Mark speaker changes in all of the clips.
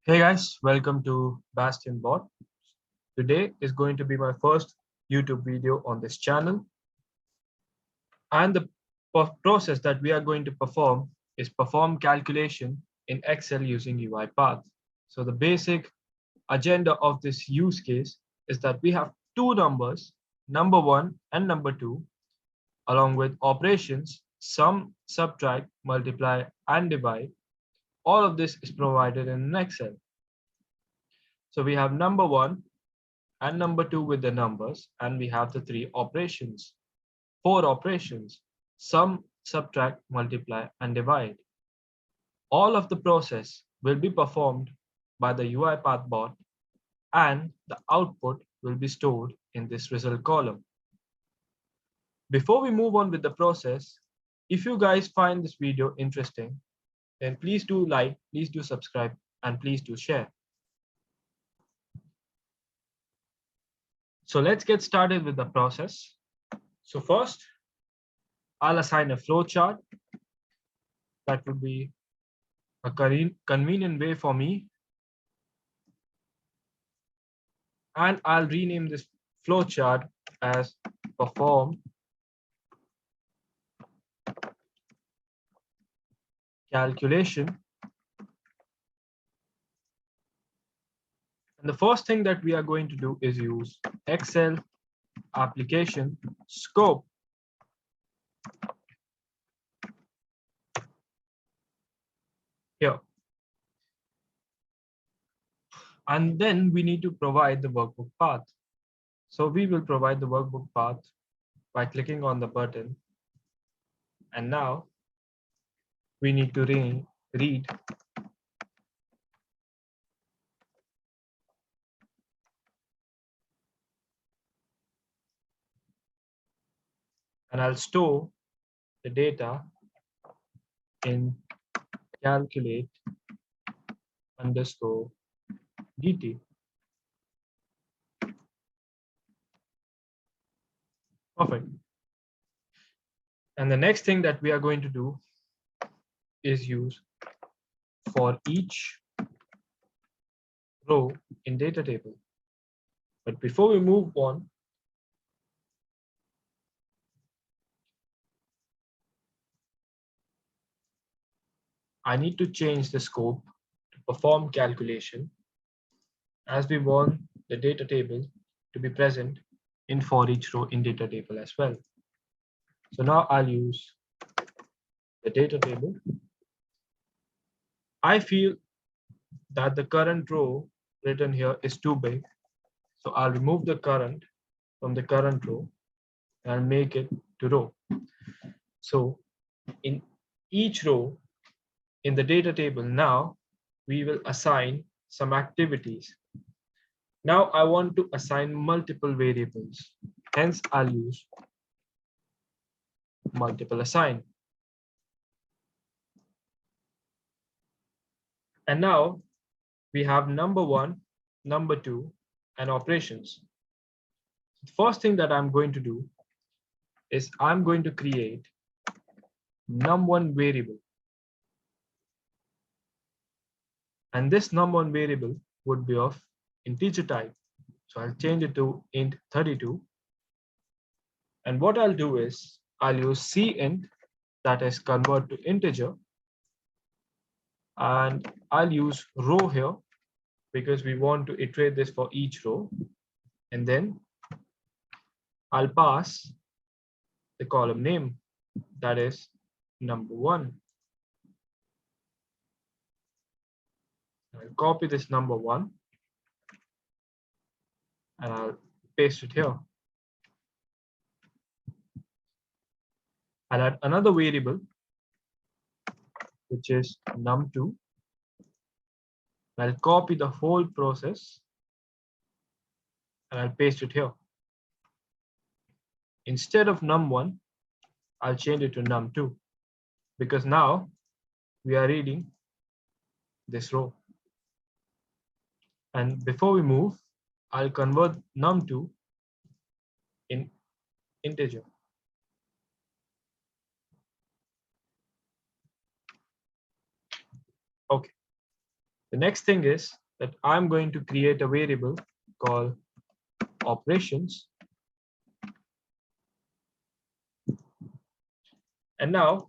Speaker 1: Hey guys, welcome to Bastion Bot. Today is going to be my first YouTube video on this channel, and the process that we are going to perform is perform calculation in Excel using UiPath. So the basic agenda of this use case is that we have two numbers, number one and number two, along with operations, sum, subtract, multiply, and divide. All of this is provided in Excel. So we have number one and number two with the numbers, and we have the four operations, sum, subtract, multiply, and divide. All of the process will be performed by the UiPath bot, and the output will be stored in this result column. Before we move on with the process, if you guys find this video interesting, then please do like, please do subscribe, and please do share. So let's get started with the process. So first, I'll assign a flowchart. That would be a convenient way for me. And I'll rename this flowchart as perform calculation. And the first thing that we are going to do is use Excel application scope. Here. And then we need to provide the workbook path. So we will provide the workbook path by clicking on the button. And now we need to read and I'll store the data in calculate underscore dt. Perfect. And the next thing that we are going to do is use for each row in data table. But before we move on, I need to change the scope to perform calculation, as we want the data table to be present in for each row in data table as well. So now I'll use the data table. I feel that the current row written here is too big. So I'll remove the current from the current row and make it to row. So in each row in the data table, now we will assign some activities. Now I want to assign multiple variables. Hence I'll use multiple assign. And now we have number one, number two, and operations. The first thing that I'm going to do is I'm going to create num1 variable. And this num1 variable would be of integer type. So I'll change it to int 32. And what I'll do is I'll use cint, that is convert to integer. And I'll use row here because we want to iterate this for each row. And then I'll pass the column name, that is number one. I'll copy this number one and I'll paste it here. I'll add another variable, which is num2. I'll copy the whole process and I'll paste it here. Instead of num1, I'll change it to num2 because now we are reading this row. And before we move, I'll convert num2 in integer. Okay. The next thing is that I'm going to create a variable called operations. And now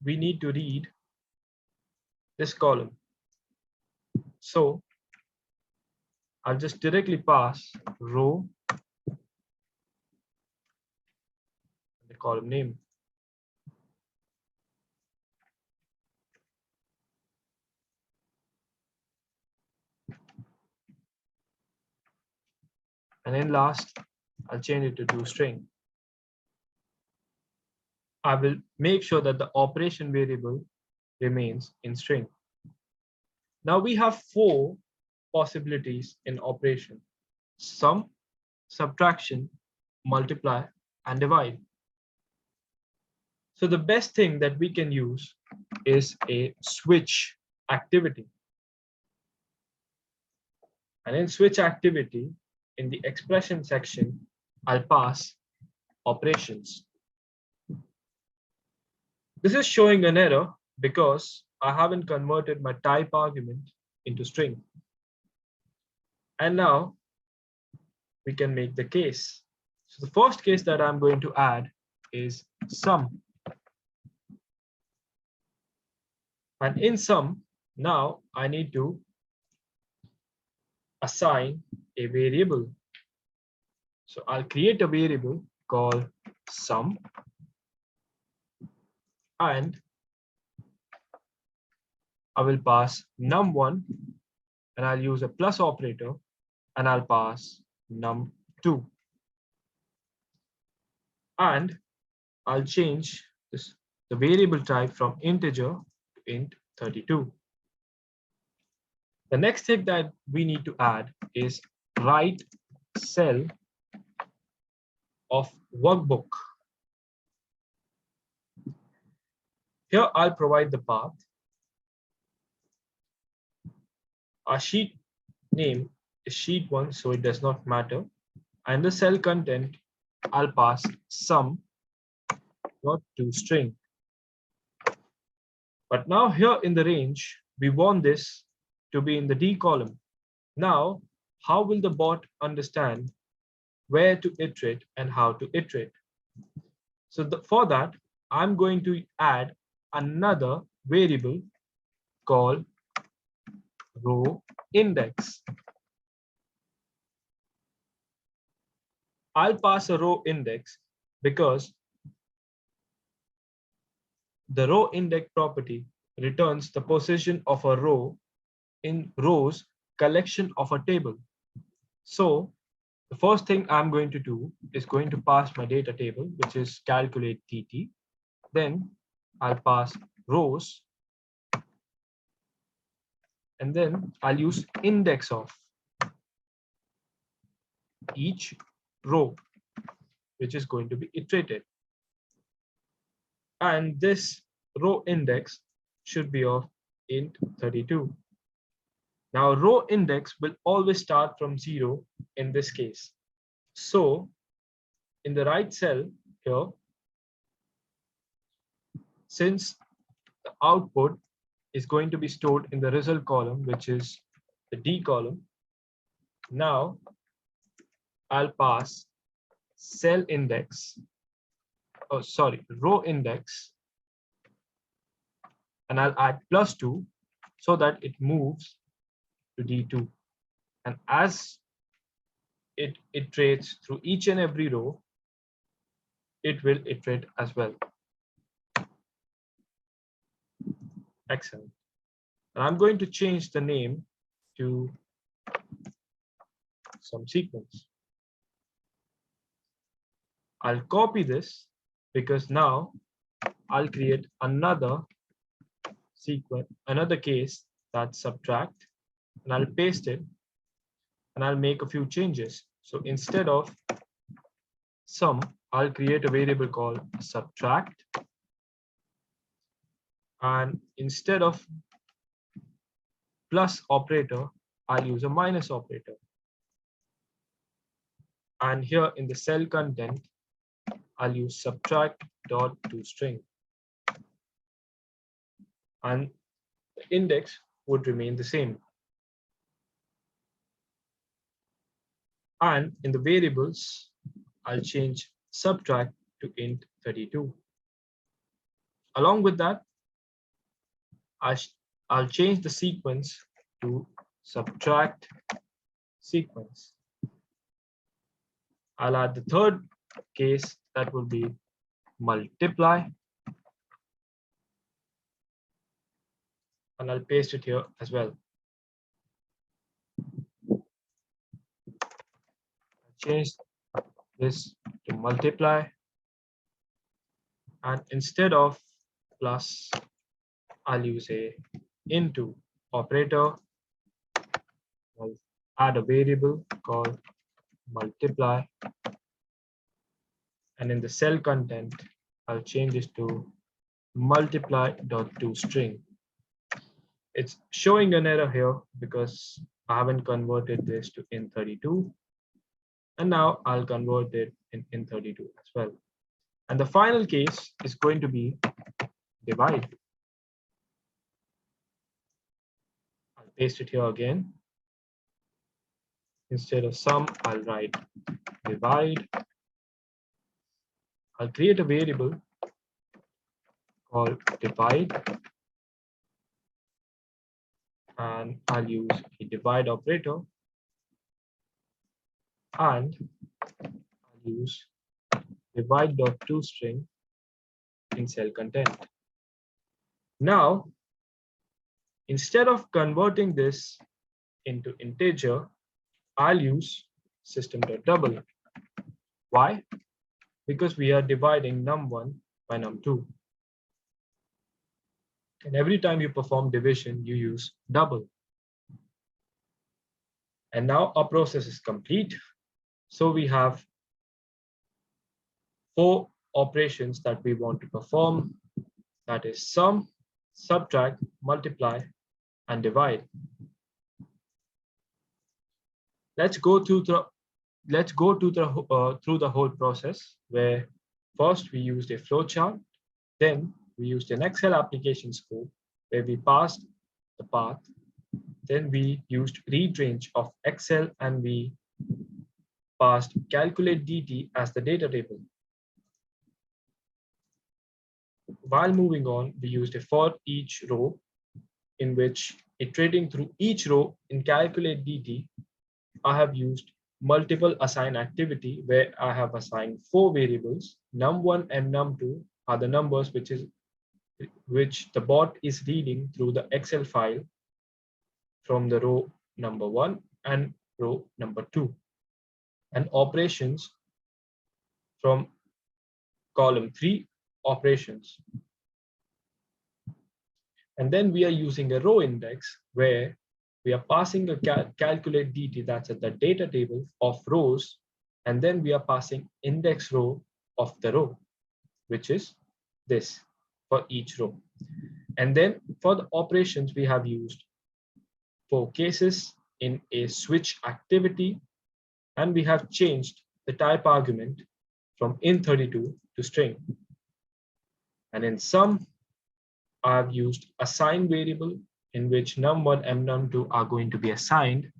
Speaker 1: we need to read this column. So I'll just directly pass row and the column name. And then last, I'll change it to toString. I will make sure that the operation variable remains in string. Now we have 4 possibilities in operation: sum, subtraction, multiply, and divide. So the best thing that we can use is a switch activity. And in switch activity, in the expression section, I'll pass operations. This is showing an error because I haven't converted my type argument into string. And now we can make the case. So the first case that I'm going to add is sum. And in sum, now I need to assign a variable. So I'll create a variable called sum, and I will pass num1, and I'll use a plus operator, and I'll pass num2. And I'll change this, the variable type from integer to int 32. The next thing that we need to add is write cell of workbook. Here I'll provide the path. Our sheet name is sheet 1, so it does not matter. And the cell content, I'll pass sum dot toString. But now here in the range, we want this to be in the D column. Now, how will the bot understand where to iterate and how to iterate? So for that, I'm going to add another variable called row index. I'll pass a row index because the row index property returns the position of a row in rows collection of a table. So the first thing I'm going to do is going to pass my data table, which is calculate TT. Then I'll pass rows, and then I'll use index of each row, which is going to be iterated. And this row index should be of int 32. Now row index will always start from 0 in this case. So in the right cell here, since the output is going to be stored in the result column, which is the D column, now I'll pass cell index, row index, and I'll add +2 so that it moves to D2. And as it iterates through each and every row, it will iterate as well. Excellent. And I'm going to change the name to some sequence. I'll copy this because now I'll create another sequence, another case that's subtract, and I'll paste it, and I'll make a few changes. So instead of sum, I'll create a variable called subtract, and instead of plus operator, I'll use a minus operator. And here in the cell content, I'll use subtract dot toString. And the index would remain the same. And in the variables, I'll change subtract to int 32. Along with that, I'll change the sequence to subtract sequence. I'll add the third case, that will be multiply, and I'll paste it here as well. Change this to multiply, and instead of plus, I'll use a into operator. I'll add a variable called multiply, and in the cell content, I'll change this to multiply.toString. It's showing an error here because I haven't converted this to int32, and now I'll convert it in int32 as well. And the final case is going to be divide. I'll paste it here again. Instead of sum, I'll write divide. I'll create a variable called divide, and I'll use a divide operator, and I'll use divide.toString in cell content. Now, instead of converting this into integer, I'll use system.double. Why? Because we are dividing num1 by num2. And every time you perform division, you use double. And now our process is complete. So we have 4 operations that we want to perform. That is sum, subtract, multiply, and divide. Let's go through the whole process, where first we used a flowchart, then we used an Excel application scope where we passed the path, then we used read range of Excel, and we passed calculate dt as the data table. While moving on, we used a for each row, in which iterating through each row in calculate dt, I have used multiple assign activity, where I have assigned 4 variables. Num1 and num2 are the numbers which the bot is reading through the Excel file from the row number 1 and row number 2, and operations from column 3 operations. And then we are using a row index, where we are passing a calculate dt, that's at the data table of rows, and then we are passing index row of the row, which is this for each row. And then for the operations, we have used 4 cases in a switch activity, and we have changed the type argument from int32 to string. And in sum, I have used assign variable, in which num1 and num2 are going to be assigned,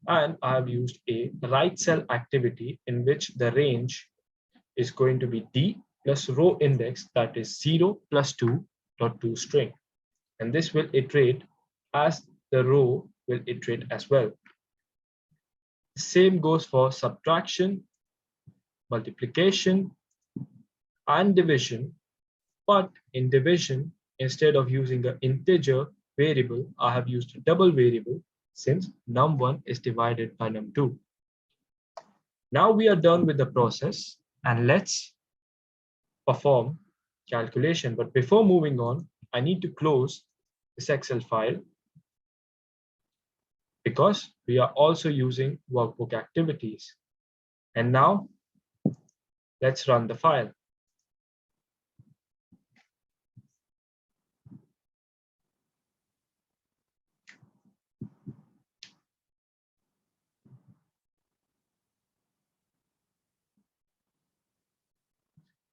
Speaker 1: and I have used a write cell activity, in which the range is going to be d plus row index, that is 0 plus 2.toString, and this will iterate as the row will iterate as well. Same goes for subtraction, multiplication, and division. But in division, instead of using an integer variable, I have used a double variable, since num1 is divided by num2. Now we are done with the process, and let's perform calculation. But before moving on, I need to close this Excel file, because we are also using workbook activities. And now let's run the file.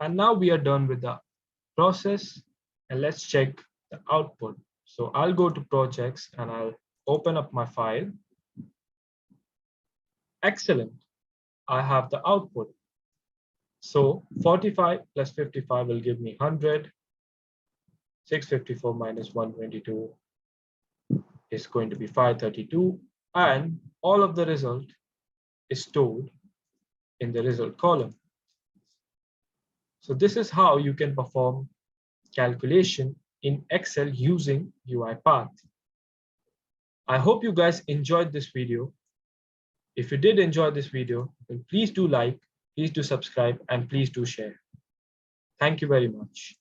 Speaker 1: And now we are done with the process, and let's check the output. So I'll go to projects and I'll open up my file. Excellent. I have the output. So 45 plus 55 will give me 100. 654 minus 122 is going to be 532. And all of the result is stored in the result column. So this is how you can perform calculation in Excel using UiPath. I hope you guys enjoyed this video. If you did enjoy this video, then please do like, please do subscribe, and please do share. Thank you very much.